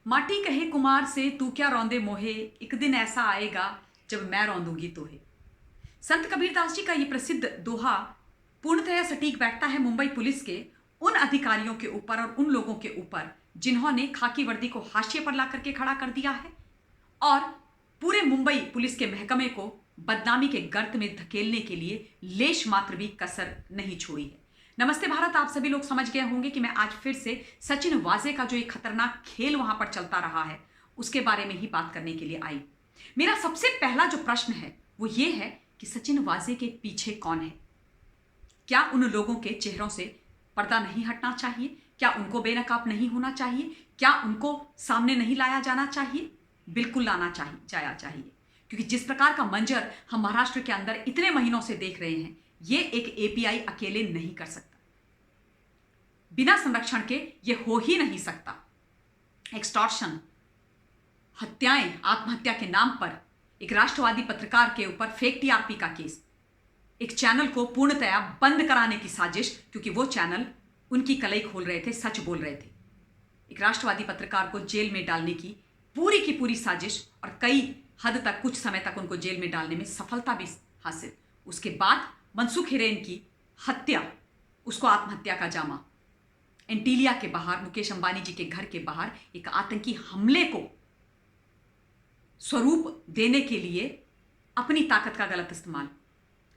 माटी कहे कुमार से तू क्या रौंदे मोहे, एक दिन ऐसा आएगा जब मैं रौंदूंगी तोहे। संत कबीरदास जी का ये प्रसिद्ध दोहा पूर्णतः सटीक बैठता है मुंबई पुलिस के उन अधिकारियों के ऊपर और उन लोगों के ऊपर जिन्होंने खाकी वर्दी को हाशिए पर ला करके खड़ा कर दिया है और पूरे मुंबई पुलिस के महकमे को बदनामी के गर्त में धकेलने के लिए लेश मात्र भी कसर नहीं छोड़ी है। नमस्ते भारत, आप सभी लोग समझ गए होंगे कि मैं आज फिर से सचिन वाजे का जो एक खतरनाक खेल वहां पर चलता रहा है उसके बारे में ही बात करने के लिए आई। मेरा सबसे पहला जो प्रश्न है वो ये है कि सचिन वाजे के पीछे कौन है? क्या उन लोगों के चेहरों से पर्दा नहीं हटना चाहिए? क्या उनको बेनकाब नहीं होना चाहिए? क्या उनको सामने नहीं लाया जाना चाहिए? बिल्कुल लाना जाया चाहिए, क्योंकि जिस प्रकार का मंजर हम महाराष्ट्र के अंदर इतने महीनों से देख रहे हैं ये एक एपीआई अकेले नहीं कर सकता। बिना संरक्षण के ये हो ही नहीं सकता। एक्सटॉर्शन, हत्याएं, आत्महत्या के नाम पर एक राष्ट्रवादी पत्रकार के ऊपर फेक टीआरपी का केस, एक चैनल को पूर्णतया बंद कराने की साजिश, क्योंकि वो चैनल उनकी कलई खोल रहे थे, सच बोल रहे थे। एक राष्ट्रवादी पत्रकार को जेल में डालने की पूरी साजिश और कई हद तक कुछ समय तक उनको जेल में डालने में सफलता भी हासिल। उसके बाद मनसुख हिरेन की हत्या, उसको आत्महत्या का जामा, एंटीलिया के बाहर मुकेश अंबानी जी के घर के बाहर एक आतंकी हमले को स्वरूप देने के लिए अपनी ताकत का गलत इस्तेमाल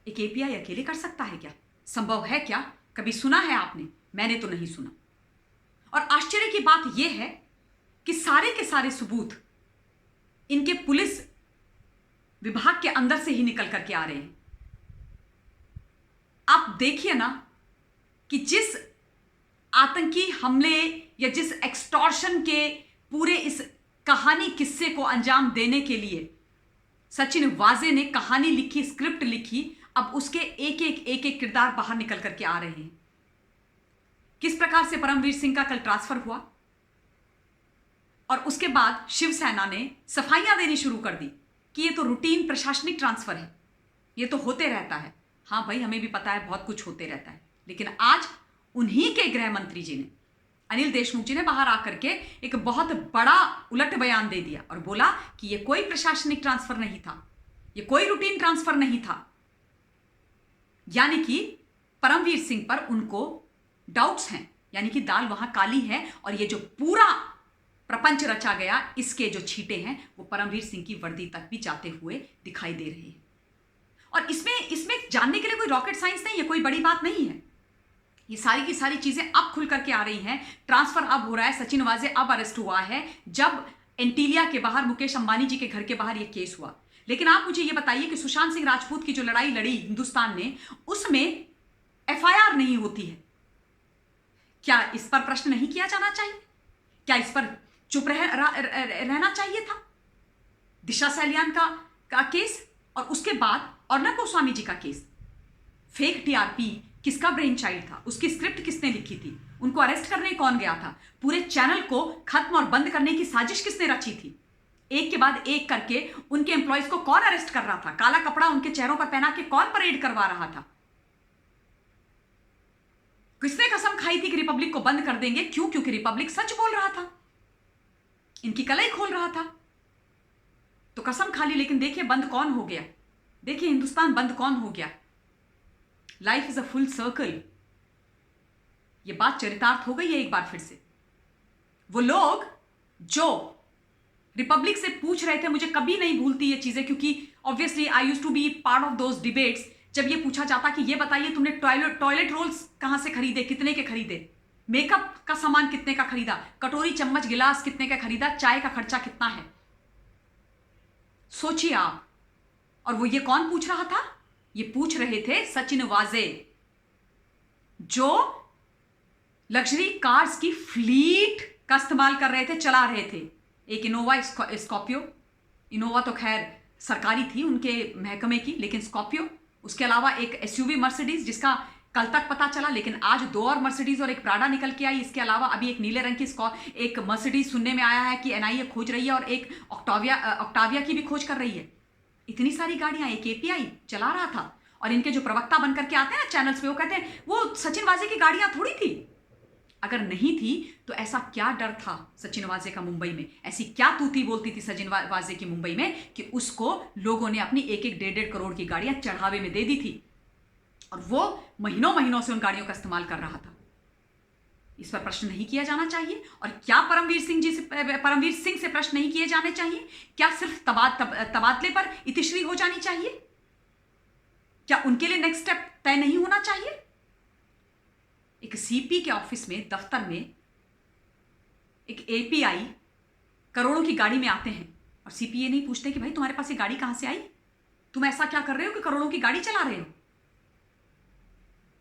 एक एपीआई अकेले कर सकता है क्या? संभव है क्या? कभी सुना है आपने? मैंने तो नहीं सुना। और आश्चर्य की बात यह है कि सारे के सारे सबूत इनके पुलिस विभाग के अंदर से ही निकल करके आ रहे हैं। आप देखिए ना कि जिस आतंकी हमले या जिस एक्सटॉर्शन के पूरे इस कहानी किस्से को अंजाम देने के लिए सचिन वाजे ने कहानी लिखी, स्क्रिप्ट लिखी, अब उसके एक एक किरदार बाहर निकल करके आ रहे हैं। किस प्रकार से परमवीर सिंह का कल ट्रांसफर हुआ और उसके बाद शिवसेना ने सफाइयां देनी शुरू कर दी कि ये तो रूटीन प्रशासनिक ट्रांसफर है, ये तो होते रहता है। हाँ भाई, हमें भी पता है बहुत कुछ होते रहता है, लेकिन आज उन्हीं के गृह मंत्री जी ने, अनिल देशमुख जी ने बाहर आकर के एक बहुत बड़ा उलट बयान दे दिया और बोला कि ये कोई प्रशासनिक ट्रांसफर नहीं था, ये कोई रूटीन ट्रांसफर नहीं था। यानी कि परमवीर सिंह पर उनको डाउट्स हैं, यानी कि दाल वहां काली है और ये जो पूरा प्रपंच रचा गया इसके जो छींटे हैं वो परमवीर सिंह की वर्दी तक भी जाते हुए दिखाई दे रहे हैं। और इसमें जानने के लिए कोई रॉकेट साइंस नहीं है, कोई बड़ी बात नहीं है। ये सारी की सारी चीजें अब खुल करके आ रही हैं। ट्रांसफर अब हो रहा है, सचिन वाजे अब अरेस्ट हुआ है जब एंटीलिया के बाहर मुकेश अंबानी जी के घर के बाहर ये केस हुआ। लेकिन आप मुझे ये बताइए कि सुशांत सिंह राजपूत की जो लड़ाई लड़ी हिंदुस्तान ने, उसमें एफआईआर नहीं होती है। क्या इस पर प्रश्न नहीं किया जाना चाहिए? क्या इस पर चुप रहना चाहिए था? दिशा सैलियान का केस और उसके बाद अर्नब गोस्वामी जी का केस, फेक टीआरपी किसका ब्रेन चाइल्ड था? उसकी स्क्रिप्ट किसने लिखी थी? उनको अरेस्ट करने कौन गया था? पूरे चैनल को खत्म और बंद करने की साजिश किसने रची थी? एक के बाद एक करके उनके एम्प्लॉयज को कौन अरेस्ट कर रहा था? काला कपड़ा उनके चेहरों पर पहना के कौन परेड करवा रहा था? किसने कसम खाई थी कि रिपब्लिक को बंद कर देंगे? क्यों? क्योंकि रिपब्लिक सच बोल रहा था, इनकी कलई खोल रहा था, तो कसम खा ली। लेकिन देखिए बंद कौन हो गया, देखिए हिंदुस्तान बंद कौन हो गया। Life is a full circle. ये बात चरितार्थ हो गई है एक बार फिर से। वो लोग जो रिपब्लिक से पूछ रहे थे, मुझे कभी नहीं भूलती ये चीजें, क्योंकि obviously I used to be part of those debates. जब ये पूछा जाता कि ये बताइए तुमने टॉयलेट रोल्स कहां से खरीदे, कितने के खरीदे, मेकअप का सामान कितने का खरीदा, कटोरी चम्मच गिलास कितने का खरीदा, चाय का खर्चा कितना है, सोचिए आप। और वो ये कौन पूछ रहा था? ये पूछ रहे थे सचिन वाजे, जो लग्जरी कार्स की फ्लीट का इस्तेमाल कर रहे थे, चला रहे थे। एक इनोवा स्कॉर्पियो, इनोवा तो खैर सरकारी थी उनके महकमे की, लेकिन स्कॉर्पियो, उसके अलावा एक एसयूवी मर्सिडीज जिसका कल तक पता चला, लेकिन आज दो और मर्सिडीज और एक प्राडा निकल के आई। इसके अलावा अभी एक नीले रंग की एक मर्सिडीज सुनने में आया है कि एनआईए खोज रही है और एक ऑक्टाविया की भी खोज कर रही है। इतनी सारी गाड़ियां एक एपीआई चला रहा था। और इनके जो प्रवक्ता बनकर के आते हैं ना चैनल्स पे, वो कहते हैं वो सचिन वाजे की गाड़ियां थोड़ी थी, अगर नहीं थी तो ऐसा क्या डर था सचिन वाजे का मुंबई में, ऐसी क्या तूती बोलती थी सचिन वाजे की मुंबई में कि उसको लोगों ने अपनी 1-1 1.5 करोड़ की गाड़ियां चढ़ावे में दे दी थी और वो महीनों महीनों से उन गाड़ियों का इस्तेमाल कर रहा था। इस पर प्रश्न नहीं किया जाना चाहिए? और क्या परमवीर सिंह से प्रश्न नहीं किए जाने चाहिए? क्या सिर्फ तबादले पर इतिश्री हो जानी चाहिए? क्या उनके लिए नेक्स्ट स्टेप तय नहीं होना चाहिए? एक सीपी के ऑफिस में, दफ्तर में एक एपीआई करोड़ों की गाड़ी में आते हैं और सीपी ये नहीं पूछते कि भाई तुम्हारे पास ये गाड़ी कहां से आई, तुम ऐसा क्या कर रहे हो कि करोड़ों की गाड़ी चला रहे हो।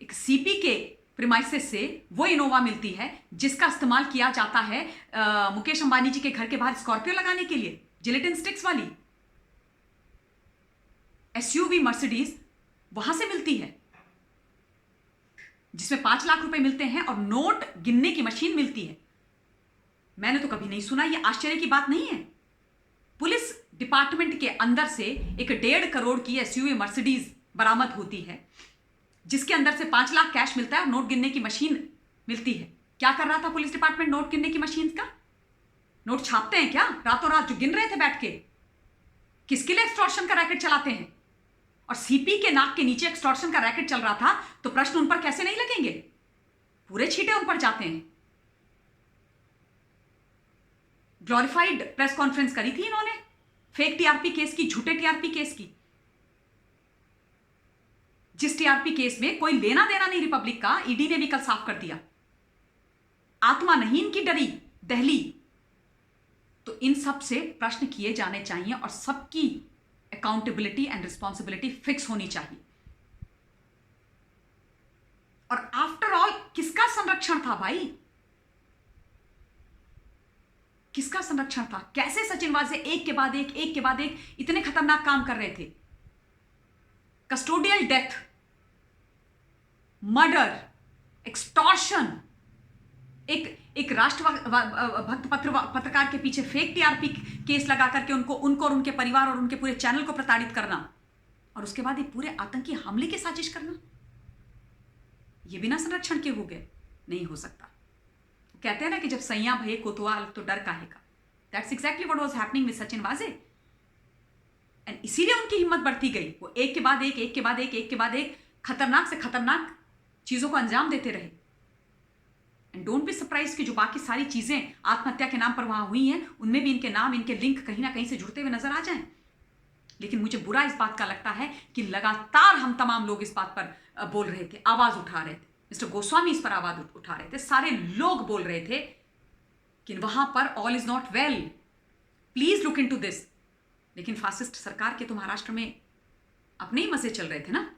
एक सीपी के प्रीमाइसेस से वो इनोवा मिलती है जिसका इस्तेमाल किया जाता है मुकेश अंबानी जी के घर के बाहर स्कॉर्पियो लगाने के लिए, जिलेटिन स्टिक्स वाली एसयूवी मर्सिडीज वहां से मिलती है जिसमें 5 लाख रुपए मिलते हैं और नोट गिनने की मशीन मिलती है। मैंने तो कभी नहीं सुना, यह आश्चर्य की बात नहीं है। पुलिस डिपार्टमेंट के अंदर से एक 1.5 करोड़ की एसयूवी मर्सिडीज बरामद होती है जिसके अंदर से 5 लाख कैश मिलता है और नोट गिनने की मशीन मिलती है। क्या कर रहा था पुलिस डिपार्टमेंट नोट गिनने की मशीन का? नोट छापते हैं क्या रातों रात जो गिन रहे थे बैठ के? किसके लिए एक्सटॉर्शन का रैकेट चलाते हैं? और सीपी के नाक के नीचे एक्सटॉर्शन का रैकेट चल रहा था तो प्रश्न उन पर कैसे नहीं लगेंगे? पूरे छींटे उन पर जाते हैं। ग्लोरीफाइड प्रेस कॉन्फ्रेंस करी थी इन्होंने फेक टीआरपी केस की, झूठे टीआरपी केस की, जिस टीआरपी केस में कोई लेना देना नहीं रिपब्लिक का। ईडी ने भी कल साफ कर दिया, आत्मा नहीं इनकी डरी दहली। तो इन सब से प्रश्न किए जाने चाहिए और सबकी अकाउंटेबिलिटी एंड रिस्पॉन्सिबिलिटी फिक्स होनी चाहिए। और आफ्टर ऑल किसका संरक्षण था भाई? किसका संरक्षण था? कैसे सचिन वाजे एक के बाद एक इतने खतरनाक काम कर रहे थे? कस्टोडियल डेथ, मर्डर, एक्सटॉर्शन, एक राष्ट्रभक्त पत्रकार के पीछे फेक टीआरपी केस लगा करके उनको और उनके परिवार और उनके पूरे चैनल को प्रताड़ित करना और उसके बाद एक पूरे आतंकी हमले की साजिश करना, यह बिना संरक्षण के हो गए? नहीं हो सकता। कहते हैं ना कि जब सैया भये कोतवाल तो डर काहे का। That's exactly what was happening with Sachin वाजे एंड इसीलिए उनकी हिम्मत बढ़ती गई। वो एक के बाद एक खतरनाक से खतरनाक चीजों को अंजाम देते रहे। एंड डोंट बी सरप्राइज कि जो बाकी सारी चीजें आत्महत्या के नाम पर वहां हुई हैं उनमें भी इनके नाम, इनके लिंक कहीं ना कहीं से जुड़ते हुए नजर आ जाएं। लेकिन मुझे बुरा इस बात का लगता है कि लगातार हम तमाम लोग इस बात पर बोल रहे थे, आवाज उठा रहे थे। मिस्टर गोस्वामी इस पर आवाज उठा रहे थे, सारे लोग बोल रहे थे कि वहां पर all is not well, please look into this. लेकिन फासिस्ट सरकार के तो महाराष्ट्र में अपने ही मजे चल रहे थे ना।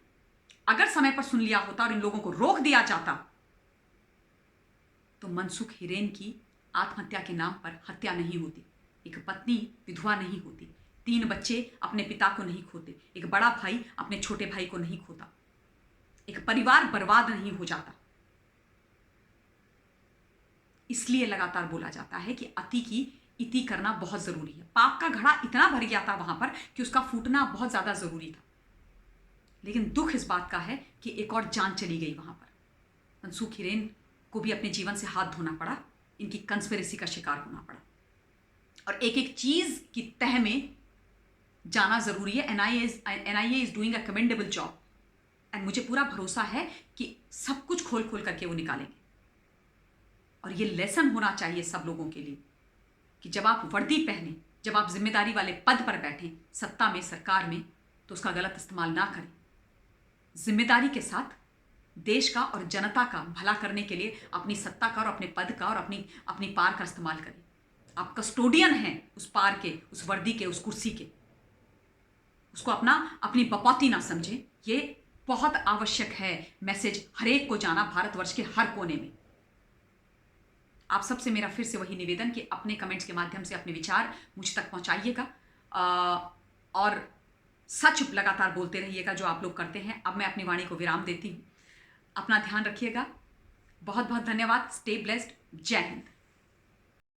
अगर समय पर सुन लिया होता और इन लोगों को रोक दिया जाता तो मनसुख हिरेन की आत्महत्या के नाम पर हत्या नहीं होती, एक पत्नी विधवा नहीं होती, 3 बच्चे अपने पिता को नहीं खोते, एक बड़ा भाई अपने छोटे भाई को नहीं खोता, एक परिवार बर्बाद नहीं हो जाता। इसलिए लगातार बोला जाता है कि अति की इति करना बहुत जरूरी है। पाप का घड़ा इतना भर गया था वहां पर कि उसका फूटना बहुत ज्यादा जरूरी था। लेकिन दुख इस बात का है कि एक और जान चली गई वहां पर। मनसुख हिरेन को भी अपने जीवन से हाथ धोना पड़ा, इनकी कंस्पिरेसी का शिकार होना पड़ा और एक एक चीज की तह में जाना जरूरी है। NIA is doing a commendable job and मुझे पूरा भरोसा है कि सब कुछ खोल खोल करके वो निकालेंगे। और ये लेसन होना चाहिए सब लोगों के लिए कि जब आप वर्दी पहने, जब आप जिम्मेदारी वाले पद पर बैठें, सत्ता में, सरकार में, तो उसका गलत इस्तेमाल ना करें। जिम्मेदारी के साथ देश का और जनता का भला करने के लिए अपनी सत्ता का और अपने पद का और अपनी पार का इस्तेमाल करें। आप कस्टोडियन हैं उस पार के, उस वर्दी के, उस कुर्सी के। उसको अपनी बपौती ना समझें। ये बहुत आवश्यक है मैसेज हरेक को जाना भारतवर्ष के हर कोने में। आप सबसे मेरा फिर से वही निवेदन कि अपने कमेंट्स के माध्यम से अपने विचार मुझ तक पहुंचाइएगा और सच लगातार बोलते रहिएगा जो आप लोग करते हैं। अब मैं अपनी वाणी को विराम देती हूं। अपना ध्यान रखिएगा। बहुत बहुत धन्यवाद। Stay blessed. जय हिंद।